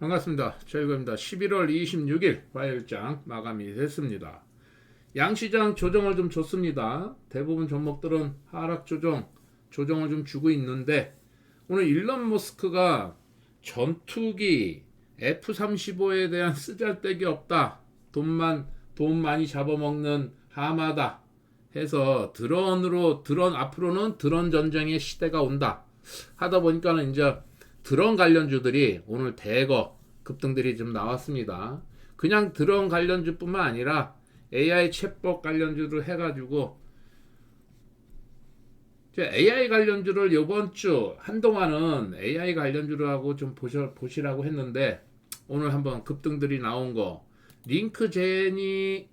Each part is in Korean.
반갑습니다. 최일구입니다. 11월 26일 화요일장 마감이 됐습니다. 양시장 조정을 좀 줬습니다. 대부분 종목들은 하락 조정을 좀 주고 있는데 오늘 일론 머스크가 전투기 F-35에 대한 쓰잘데기 없다. 돈 많이 잡아먹는 하마다 해서 앞으로는 드론 전쟁의 시대가 온다. 하다 보니까는 이제 드론 관련주들이 오늘 대거 급등들이 좀 나왔습니다. 그냥 드론 관련주뿐만 아니라 AI 챗봇 관련주를 해가지고 AI 관련주를 요번 주 한동안은 AI 관련주를 하고 좀 보시라고 했는데 오늘 한번 급등들이 나온 거 링크 제니시스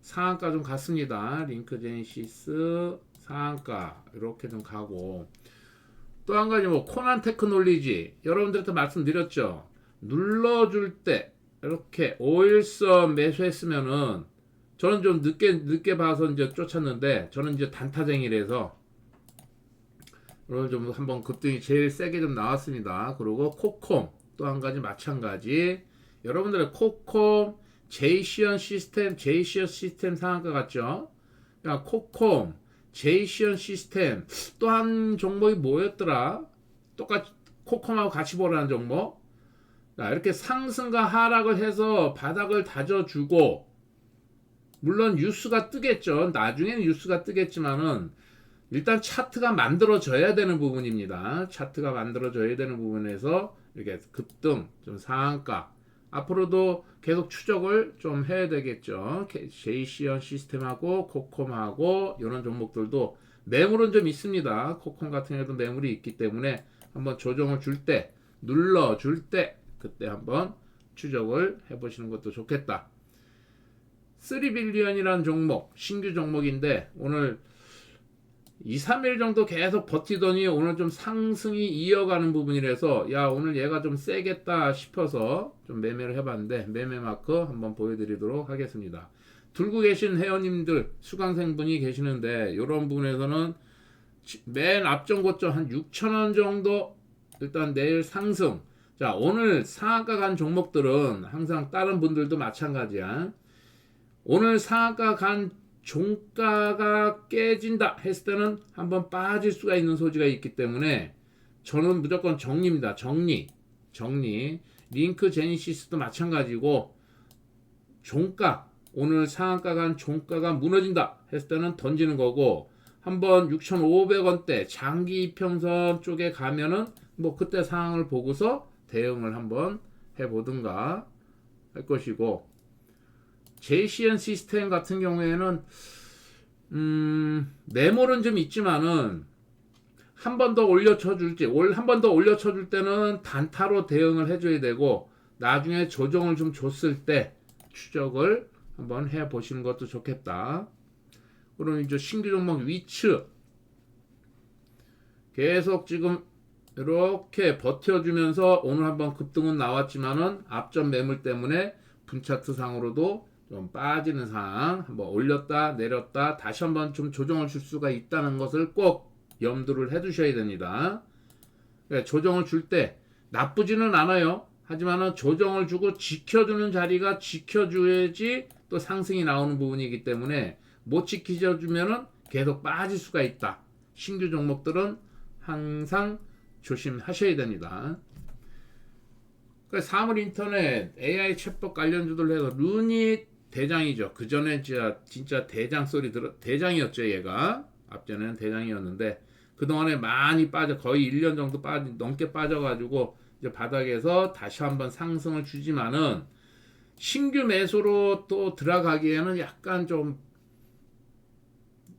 상한가 좀 갔습니다. 링크 제니시스 상한가 이렇게 좀 가고 또 한 가지 코난 테크놀리지 여러분들한테 말씀드렸죠. 눌러줄 때 이렇게 5일선 매수했으면은 저는 좀 늦게 봐서 이제 쫓았는데 저는 이제 단타쟁이라서 오늘 좀 한번 급등이 제일 세게 좀 나왔습니다. 그리고 코콤 또 한 가지 마찬가지 여러분들의 코콤 제이시언 시스템 상한가 같죠? 야, 코콤 제이시언 시스템 또 한 종목이 뭐였더라? 똑같이 코콤하고 같이 보라는 종목. 자, 이렇게 상승과 하락을 해서 바닥을 다져주고 물론 뉴스가 뜨겠죠. 나중에는 뉴스가 뜨겠지만은 일단 차트가 만들어져야 되는 부분입니다. 차트가 만들어져야 되는 부분에서 이렇게 급등, 좀 상한가 앞으로도 계속 추적을 좀 해야 되겠죠. 제이시언 시스템하고 코콤하고 이런 종목들도 매물은 좀 있습니다. 코콤 같은 경우도 매물이 있기 때문에 한번 조정을 줄 때, 눌러줄 때 그때 한번 추적을 해보시는 것도 좋겠다. 3빌리언이라는 종목, 신규 종목인데 오늘 2, 3일 정도 계속 버티더니 오늘 좀 상승이 이어가는 부분이라서 야 오늘 얘가 좀 세겠다 싶어서 좀 매매를 해봤는데 매매 마크 한번 보여드리도록 하겠습니다. 들고 계신 회원님들 수강생분이 계시는데 이런 부분에서는 맨 앞전 고점 한 6,000원 정도 일단 내일 상승. 자 오늘 상한가 간 종목들은 항상 다른 분들도 마찬가지야. 오늘 상한가 간 종가가 깨진다 했을 때는 한번 빠질 수가 있는 소지가 있기 때문에 저는 무조건 정리입니다. 정리. 링크 제니시스도 마찬가지고 종가 오늘 상한가 간 종가가 무너진다 했을 때는 던지는 거고 한번 6,500원대 장기 이평선 쪽에 가면은 그때 상황을 보고서 대응을 한번 해보든가 할 것이고 제이시언 시스템 같은 경우에는 매물은 좀 있지만은 한 번 더 올려쳐 줄 때는 단타로 대응을 해줘야 되고 나중에 조정을 좀 줬을 때 추적을 한번 해 보시는 것도 좋겠다. 그럼 이제 신규 종목 위츠 계속 지금 이렇게 버텨주면서 오늘 한번 급등은 나왔지만은 앞전 매물 때문에 분차트 상으로도 좀 빠지는 상황, 한번 올렸다 내렸다 다시 한번 좀 조정을 줄 수가 있다는 것을 꼭 염두를 해두셔야 됩니다. 조정을 줄 때 나쁘지는 않아요. 하지만은 조정을 주고 지켜주는 자리가 지켜줘야지 또 상승이 나오는 부분이기 때문에 못 지켜주면은 계속 빠질 수가 있다. 신규 종목들은 항상 조심하셔야 됩니다. 사물 인터넷 AI 챗봇 관련주들 해서 루닛 대장이죠. 그 전에 진짜 대장 소리 대장이었죠. 얘가 앞전에는 대장이었는데 그 동안에 많이 빠져 거의 1년 정도 넘게 빠져가지고 이제 바닥에서 다시 한번 상승을 주지만은 신규 매수로 또 들어가기에는 약간 좀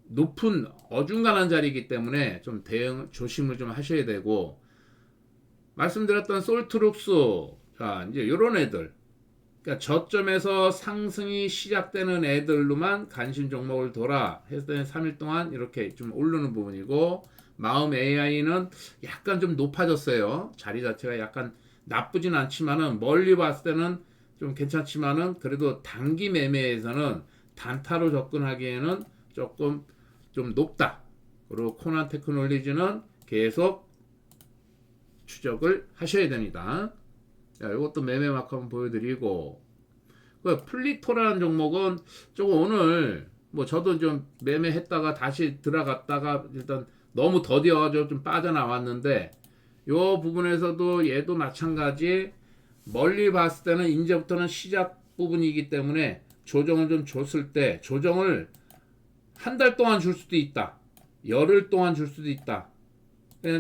높은 어중간한 자리이기 때문에 좀 조심을 좀 하셔야 되고 말씀드렸던 솔트룩스 자 이제 요런 애들 그러니까 저점에서 상승이 시작되는 애들로만 관심 종목을 둬라 했을 때는 3일 동안 이렇게 좀 오르는 부분이고 마음 AI는 약간 좀 높아졌어요. 자리 자체가 약간 나쁘진 않지만은 멀리 봤을 때는 좀 괜찮지만은 그래도 단기 매매에서는 단타로 접근하기에는 조금 좀 높다. 그리고 코난 테크놀리지는 계속 추적을 하셔야 됩니다. 자, 이것도 매매 마크 한번 보여드리고, 그 플리토라는 종목은 조금 오늘 뭐 저도 좀 매매했다가 다시 들어갔다가 일단 너무 더디어가지고 좀 빠져나왔는데, 요 부분에서도 얘도 마찬가지 멀리 봤을 때는 이제부터는 시작 부분이기 때문에 조정을 좀 줬을 때 조정을 한 달 동안 줄 수도 있다, 열흘 동안 줄 수도 있다.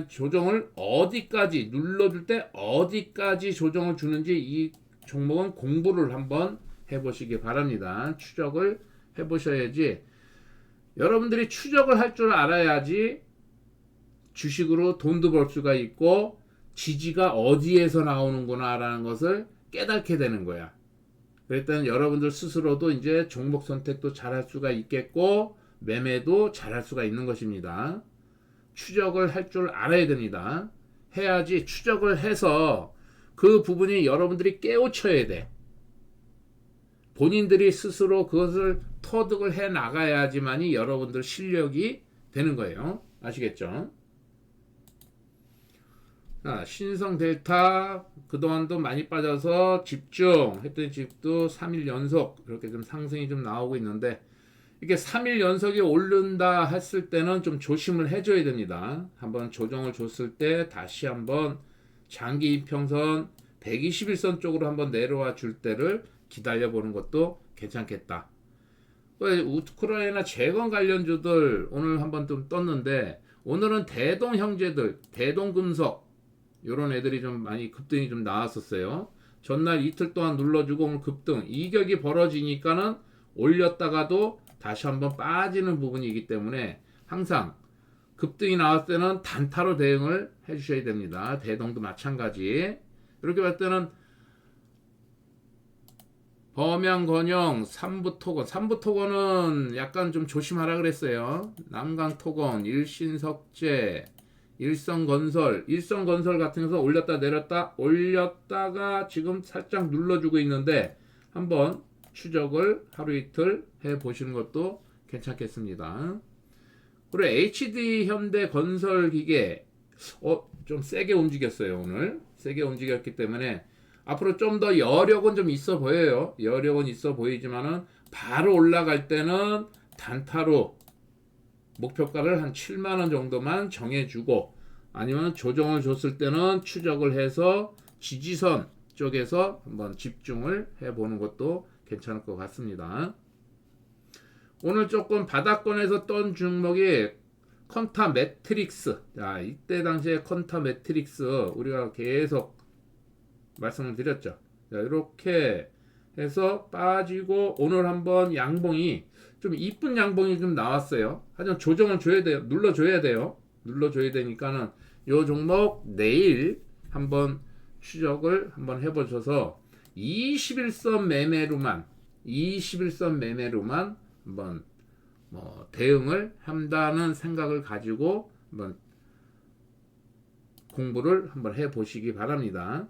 조정을 어디까지 눌러줄 때 어디까지 조정을 주는지 이 종목은 공부를 한번 해보시기 바랍니다. 추적을 해보셔야지, 여러분들이 추적을 할 줄 알아야지 주식으로 돈도 벌 수가 있고 지지가 어디에서 나오는구나 라는 것을 깨닫게 되는 거야. 그랬더니 여러분들 스스로도 이제 종목 선택도 잘할 수가 있겠고 매매도 잘할 수가 있는 것입니다. 추적을 할 줄 알아야 됩니다. 해야지, 추적을 해서 그 부분이 여러분들이 깨우쳐야 돼. 본인들이 스스로 그것을 터득을 해 나가야지만이 여러분들 실력이 되는 거예요. 아시겠죠? 자, 신성 델타 그동안도 많이 빠져서 집중했던 집도 3일 연속 이렇게 좀 상승이 좀 나오고 있는데, 이게 3일 연속이 오른다 했을 때는 좀 조심을 해줘야 됩니다. 한번 조정을 줬을 때 다시 한번 장기 이평선 121선 쪽으로 한번 내려와 줄 때를 기다려보는 것도 괜찮겠다. 우크라이나 재건 관련주들 오늘 한번 좀 떴는데, 오늘은 대동 형제들, 대동금속 요런 애들이 좀 많이 급등이 좀 나왔었어요. 전날 이틀 동안 눌러주고 오늘 급등, 이격이 벌어지니까는 올렸다가도 다시 한번 빠지는 부분이기 때문에 항상 급등이 나왔을 때는 단타로 대응을 해주셔야 됩니다. 대동도 마찬가지. 이렇게 봤을 때는 범양건영, 삼부토건, 삼부토건은 약간 좀 조심하라 그랬어요. 남강토건, 일신석재, 일성건설, 일성건설 같은 경우 올렸다 내렸다, 올렸다가 지금 살짝 눌러주고 있는데 한번 추적을 하루 이틀 해 보시는 것도 괜찮겠습니다. 그리고 HD 현대건설기계 좀 세게 움직였어요. 오늘 세게 움직였기 때문에 앞으로 좀 더 여력은 좀 있어 보여요. 여력은 있어 보이지만은 바로 올라갈 때는 단타로 목표가를 한 7만원 정도만 정해주고, 아니면 조정을 줬을 때는 추적을 해서 지지선 쪽에서 한번 집중을 해보는 것도 괜찮을 것 같습니다. 오늘 조금 바닥권에서 떤 종목이 컨타 매트릭스. 자, 이때 당시에 컨타 매트릭스 우리가 계속 말씀을 드렸죠. 자, 이렇게 해서 빠지고 오늘 한번 양봉이 좀 이쁜 양봉이 좀 나왔어요. 하지만 조정을 줘야 돼요. 눌러줘야 돼요. 눌러줘야 되니까는 요 종목 내일 한번 추적을 한번 해보셔서 21선 매매로만 한번 대응을 한다는 생각을 가지고 한번 공부를 한번 해보시기 바랍니다.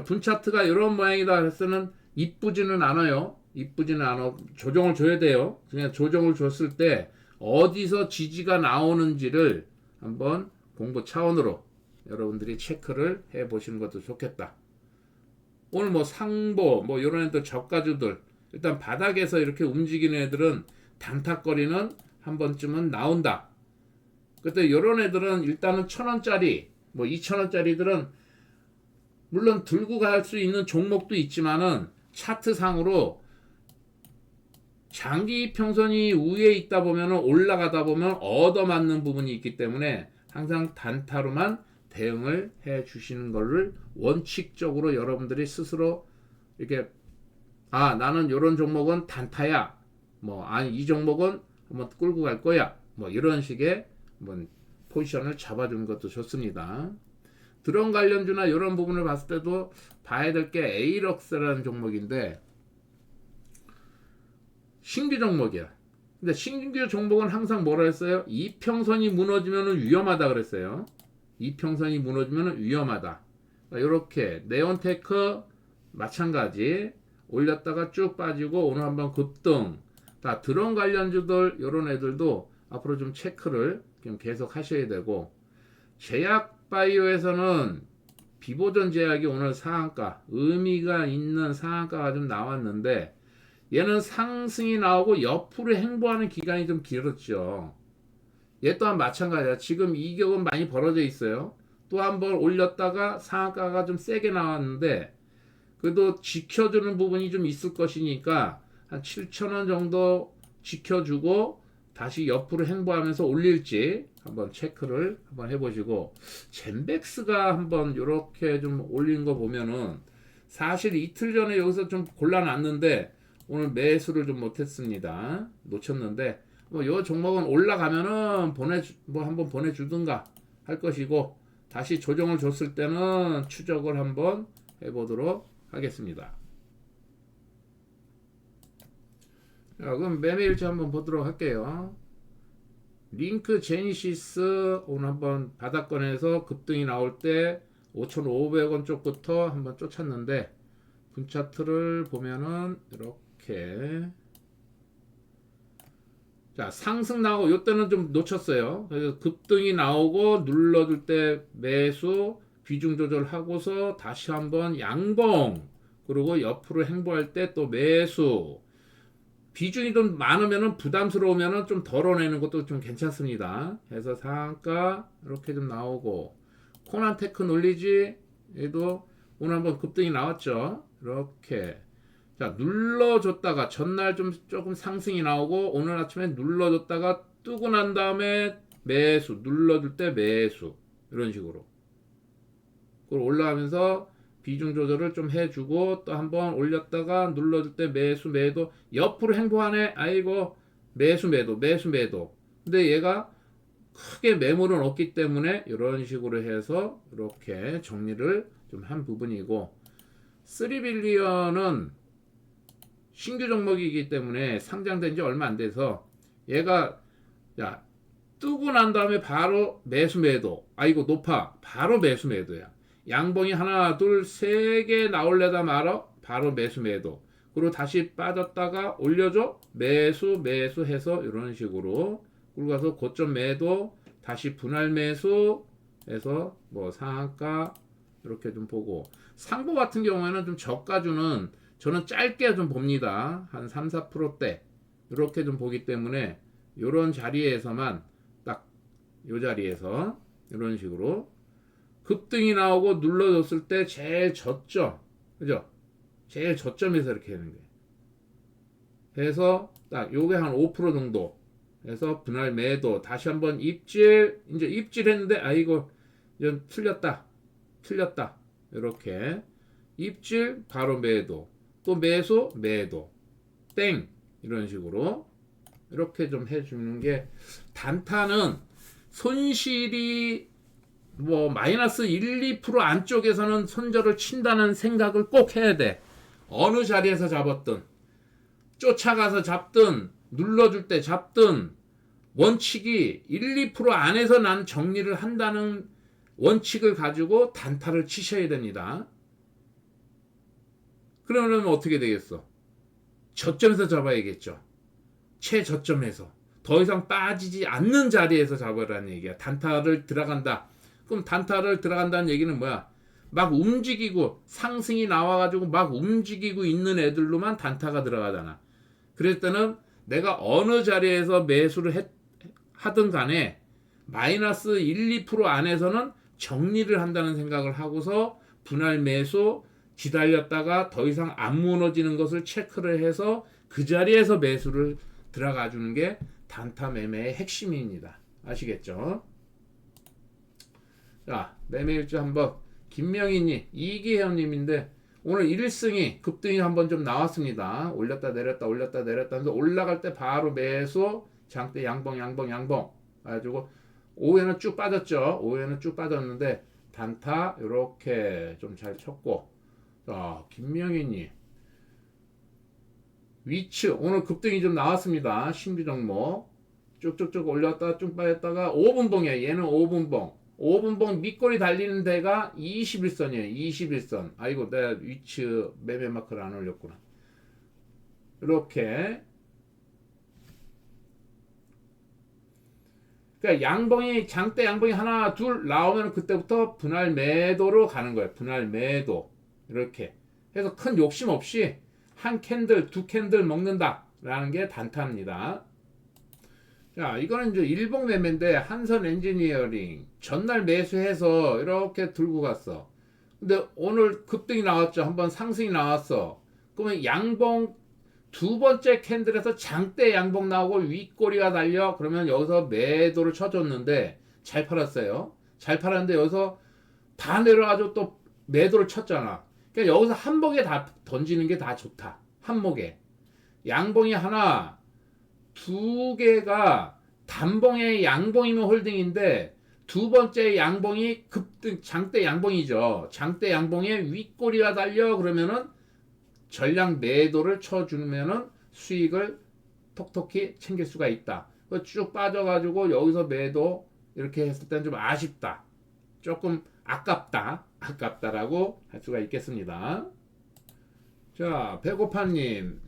분차트가 이런 모양이다 해서는 이쁘지는 않아요. 이쁘지는 않아. 조정을 줘야 돼요. 그냥 조정을 줬을 때 어디서 지지가 나오는지를 한번 공부 차원으로 여러분들이 체크를 해 보시는 것도 좋겠다. 오늘 뭐 상보 뭐 이런 애들 저가주들 일단 바닥에서 이렇게 움직이는 애들은 단타거리는 한 번쯤은 나온다. 그때 이런 애들은 일단은 1,000원짜리 뭐 2,000원짜리들은 물론 들고 갈 수 있는 종목도 있지만은 차트상으로 장기 평선이 위에 있다 보면 올라가다 보면 얻어맞는 부분이 있기 때문에 항상 단타로만 대응을 해 주시는 것을 원칙적으로 여러분들이 스스로 이렇게 나는 이런 종목은 단타야, 뭐 아니 이 종목은 한번 끌고 갈 거야, 뭐 이런 식의 한번 포지션을 잡아주는 것도 좋습니다. 드론 관련주나 이런 부분을 봤을 때도 봐야 될 게 에이럭스라는 종목인데 신규 종목이야. 근데 신규 종목은 항상 뭐라 했어요? 이평선이 무너지면 위험하다 그랬어요. 이평선이 무너지면 위험하다. 이렇게 네온테크 마찬가지 올렸다가 쭉 빠지고 오늘 한번 급등. 다 드론 관련주들 이런 애들도 앞으로 좀 체크를 좀 계속 하셔야 되고, 제약바이오에서는 비보전 제약이 오늘 상한가, 의미가 있는 상한가가 좀 나왔는데 얘는 상승이 나오고 옆으로 행보하는 기간이 좀 길었죠. 얘 또한 마찬가지야. 지금 이격은 많이 벌어져 있어요. 또 한 번 올렸다가 상한가가 좀 세게 나왔는데 그래도 지켜주는 부분이 좀 있을 것이니까 한 7,000원 정도 지켜주고 다시 옆으로 행보하면서 올릴지 한번 체크를 한번 해보시고, 젠백스가 한번 이렇게 좀 올린 거 보면은 사실 이틀 전에 여기서 좀 골라놨는데 오늘 매수를 좀 못했습니다. 놓쳤는데 뭐 요 종목은 올라가면은 뭐 한번 보내주든가 할 것이고, 다시 조정을 줬을 때는 추적을 한번 해보도록 하겠습니다. 자, 그럼 매매일지 한번 보도록 할게요. 링크 제니시스 오늘 한번 바닥권에서 급등이 나올 때 5,500원 쪽부터 한번 쫓았는데 분차트를 보면은 이렇게, 자, 상승 나오고 요때는 좀 놓쳤어요. 그래서 급등이 나오고 눌러줄 때 매수 비중 조절하고서 다시 한번 양봉, 그리고 옆으로 행보할 때 또 매수, 비중이 좀 많으면은 부담스러우면은 좀 덜어내는 것도 좀 괜찮습니다. 그래서 상한가 이렇게 좀 나오고, 코난 테크놀리지 얘도 오늘 한번 급등이 나왔죠. 이렇게, 자, 눌러줬다가 전날 좀 조금 상승이 나오고 오늘 아침에 눌러줬다가 뜨고 난 다음에 매수, 눌러줄 때 매수, 이런 식으로 그걸 올라가면서 비중 조절을 좀 해주고 또 한번 올렸다가 눌러줄 때 매수 매도, 옆으로 행보하네. 아이고, 매수 매도 매수 매도. 근데 얘가 크게 매물은 없기 때문에 이런 식으로 해서 이렇게 정리를 좀 한 부분이고, 3빌리언은 신규 종목이기 때문에 상장된 지 얼마 안 돼서 얘가, 야, 뜨고 난 다음에 바로 매수 매도, 아이고 높아, 바로 매수 매도야. 양봉이 하나 둘 세 개 나올래다 말아 바로 매수 매도, 그리고 다시 빠졌다가 올려줘 매수 매수 해서 이런 식으로 끌고 가서 고점 매도 다시 분할 매수 해서 뭐 상한가 이렇게 좀 보고, 상보 같은 경우에는 좀 저가주는 저는 짧게 좀 봅니다. 한 3, 4%대 이렇게 좀 보기 때문에 이런 자리에서만 딱 이 자리에서 이런 식으로 급등이 나오고 눌러줬을 때 제일 저점, 그죠? 제일 저점에서 이렇게 하는 거예요. 그래서 딱 요게 한 5% 정도 해서 분할 매도 다시 한번 입질, 이제 입질했는데 아이고 이건 틀렸다 이렇게 입질 바로 매도, 또 매수 매도 땡, 이런 식으로 이렇게 좀 해주는 게, 단타는 손실이 뭐 마이너스 1, 2% 안쪽에서는 손절을 친다는 생각을 꼭 해야 돼. 어느 자리에서 잡았든 쫓아가서 잡든 눌러줄 때 잡든 원칙이 1, 2% 안에서 난 정리를 한다는 원칙을 가지고 단타를 치셔야 됩니다. 그러면 어떻게 되겠어? 저점에서 잡아야겠죠. 최저점에서 더 이상 빠지지 않는 자리에서 잡으라는 얘기야. 단타를 들어간다. 그럼 단타를 들어간다는 얘기는 뭐야? 막 움직이고 상승이 나와가지고 막 움직이고 있는 애들로만 단타가 들어가잖아. 그럴 때는 내가 어느 자리에서 매수를 하든 간에 마이너스 1, 2% 안에서는 정리를 한다는 생각을 하고서 분할 매수 기다렸다가 더 이상 안 무너지는 것을 체크를 해서 그 자리에서 매수를 들어가 주는 게 단타 매매의 핵심입니다. 아시겠죠? 자, 매매일주 한번 김명희님, 이기혜님인데 오늘 1승이 급등이 한번 좀 나왔습니다. 올렸다 내렸다 올렸다 내렸다 하면서 올라갈 때 바로 매수, 장대 양봉 가지고 오후에는 쭉 빠졌죠. 오후에는 쭉 빠졌는데 단타 이렇게 좀 잘 쳤고, 자, 김명희님 위츠 오늘 급등이 좀 나왔습니다. 신규 종목 쭉쭉쭉 올렸다가 쭉 빠졌다가 5분봉이야. 얘는 5분봉. 5분봉 밑꼬리 달리는 데가 21선이에요. 21선. 아이고, 내가 위츠 매매 마크를 안 올렸구나. 이렇게 그러니까 양봉이 장대 양봉이 하나 둘 나오면 그때부터 분할 매도로 가는 거예요. 분할 매도 이렇게 해서 큰 욕심 없이 한 캔들 두 캔들 먹는다라는 게 단타입니다. 자, 이거는 이제 일봉 매매인데 한선 엔지니어링 전날 매수해서 이렇게 들고 갔어. 근데 오늘 급등이 나왔죠. 한번 상승이 나왔어. 그러면 양봉 두 번째 캔들에서 장대 양봉 나오고 윗꼬리가 달려. 그러면 여기서 매도를 쳐줬는데 잘 팔았어요. 잘 팔았는데 여기서 다 내려가지고 또 매도를 쳤잖아. 그러니까 여기서 한목에 다 던지는 게 다 좋다. 한목에 양봉이 하나 두 개가 단봉의 양봉이면 홀딩인데 두 번째 양봉이 급등 장대 양봉이죠. 장대 양봉에 윗꼬리가 달려. 그러면은 전량 매도를 쳐주면은 수익을 톡톡히 챙길 수가 있다. 쭉 빠져가지고 여기서 매도 이렇게 했을 때는 좀 아쉽다. 조금 아깝다라고 할 수가 있겠습니다. 자, 배고파님.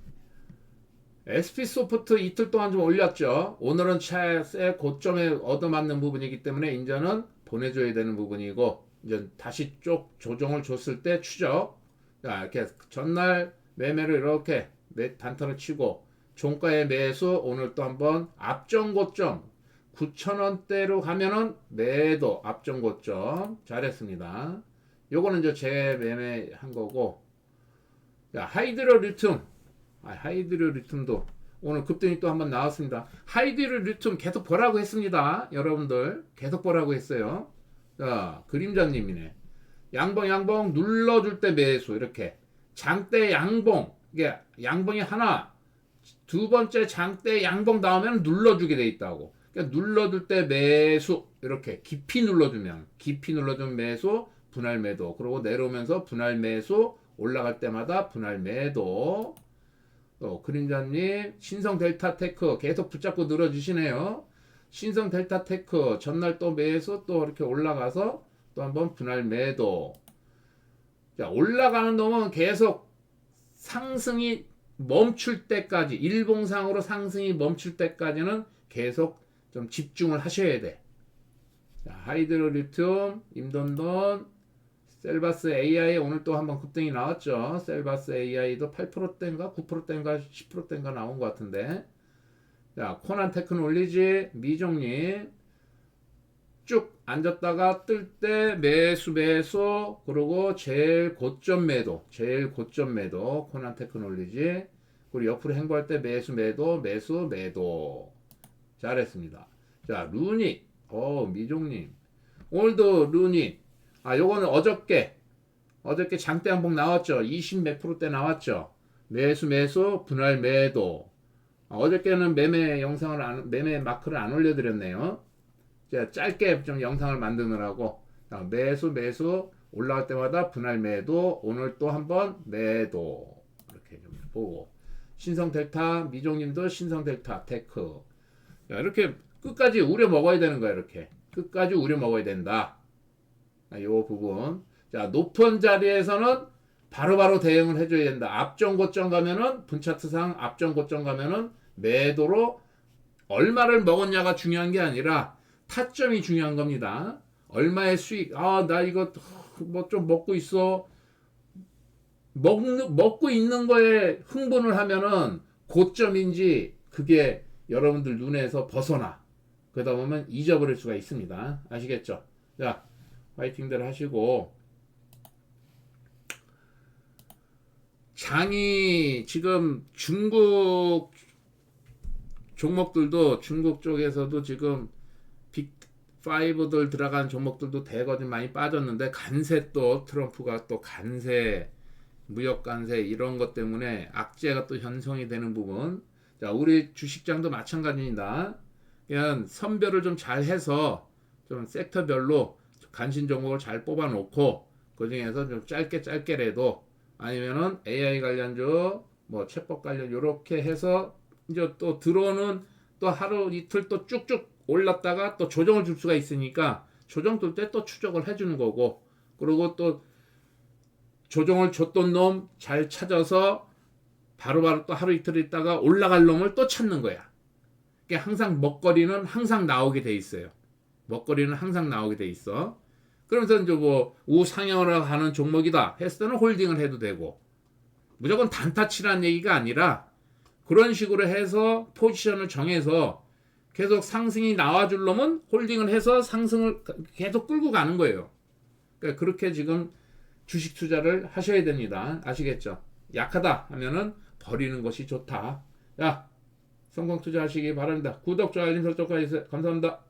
SP소프트 이틀 동안 좀 올렸죠. 오늘은 차세 고점에 얻어맞는 부분이기 때문에 이제는 보내줘야 되는 부분이고, 이제 다시 쪽 조정을 줬을 때 추적. 자, 이렇게 전날 매매를 이렇게 단타를 치고 종가의 매수 오늘 또 한번 앞전 고점 9,000원대로 가면은 매도 앞전 고점 잘했습니다. 요거는 이제 제 매매한 거고. 자, 하이드로리튬도 오늘 급등이 또 한번 나왔습니다. 하이드로리튬 계속 보라고 했습니다. 여러분들 계속 보라고 했어요. 자, 그림자님이네. 양봉 눌러줄 때 매수 이렇게 장대 양봉 이게 양봉이 하나 두 번째 장대 양봉 나오면 눌러주게 돼 있다고. 그러니까 눌러줄 때 매수 이렇게 깊이 눌러주면 매수 분할 매도 그리고 내려오면서 분할 매수 올라갈 때마다 분할 매도. 또 그림자님 신성 델타테크 계속 붙잡고 늘어주시네요. 신성 델타테크 전날 또 매수 또 이렇게 올라가서 또 한번 분할 매도. 자, 올라가는 놈은 계속 상승이 멈출 때까지 일봉상으로 상승이 멈출 때까지는 계속 좀 집중을 하셔야 돼. 자, 하이드로리튬, 임돈돈, 셀바스 AI 오늘 또 한번 급등이 나왔죠. 셀바스 AI도 8%대인가 9%대인가 10%대인가 나온 것 같은데. 자, 코난 테크놀리지 미종님 쭉 앉았다가 뜰 때 매수 그리고 제일 고점 매도 코난 테크놀리지. 그리고 옆으로 행보할 때 매수 매도 잘했습니다. 자, 루닉 미종님 오늘도 루닉 요거는 어저께 장대 양봉 나왔죠. 20 몇 프로대 나왔죠. 매수 분할 매도. 어저께는 매매 마크를 안 올려드렸네요. 제가 짧게 좀 영상을 만드느라고 매수 올라갈 때마다 분할 매도 오늘 또 한번 매도 이렇게 좀 보고 신성 델타 미종님도 신성 델타 테크 이렇게 끝까지 우려 먹어야 되는 거야. 이렇게 끝까지 우려 먹어야 된다. 요 부분. 자, 높은 자리에서는 바로바로 대응을 해줘야 된다. 앞전 고점 가면은 분차트상 앞전 고점 가면은 매도로 얼마를 먹었냐가 중요한 게 아니라 타점이 중요한 겁니다. 얼마의 수익. 나 이거 뭐 좀 먹고 있어. 먹고 있는 거에 흥분을 하면은 고점인지 그게 여러분들 눈에서 벗어나. 그러다 보면 잊어버릴 수가 있습니다. 아시겠죠? 자, 파이팅들 하시고. 장이 지금 중국 종목들도 중국 쪽에서도 지금 빅5들 들어간 종목들도 대거 많이 빠졌는데 간세 또 트럼프가 또 간세 무역 간세 이런 것 때문에 악재가 또 형성이 되는 부분. 자, 우리 주식장도 마찬가지입니다. 그냥 선별을 좀 잘 해서 좀 섹터별로 간신 종목을 잘 뽑아 놓고 그 중에서 좀 짧게라도 아니면은 AI 관련주 뭐 채법 관련 요렇게 해서 이제 또 들어오는 또 하루 이틀 또 쭉쭉 올랐다가 또 조정을 줄 수가 있으니까 조정 줄 때 또 추적을 해주는 거고 그리고 또 조정을 줬던 놈 잘 찾아서 바로바로 또 하루 이틀 있다가 올라갈 놈을 또 찾는 거야. 그러니까 항상 먹거리는 항상 나오게 돼 있어요. 먹거리는 항상 나오게 돼 있어. 그러면서 이제 뭐 우상향으로 가는 종목이다 했을 때는 홀딩을 해도 되고, 무조건 단타 치라는 얘기가 아니라 그런 식으로 해서 포지션을 정해서 계속 상승이 나와줄 놈은 홀딩을 해서 상승을 계속 끌고 가는 거예요. 그러니까 그렇게 지금 주식 투자를 하셔야 됩니다. 아시겠죠? 약하다 하면은 버리는 것이 좋다. 야, 성공 투자하시기 바랍니다. 구독, 좋아요, 알림 설정까지 해주세요. 감사합니다.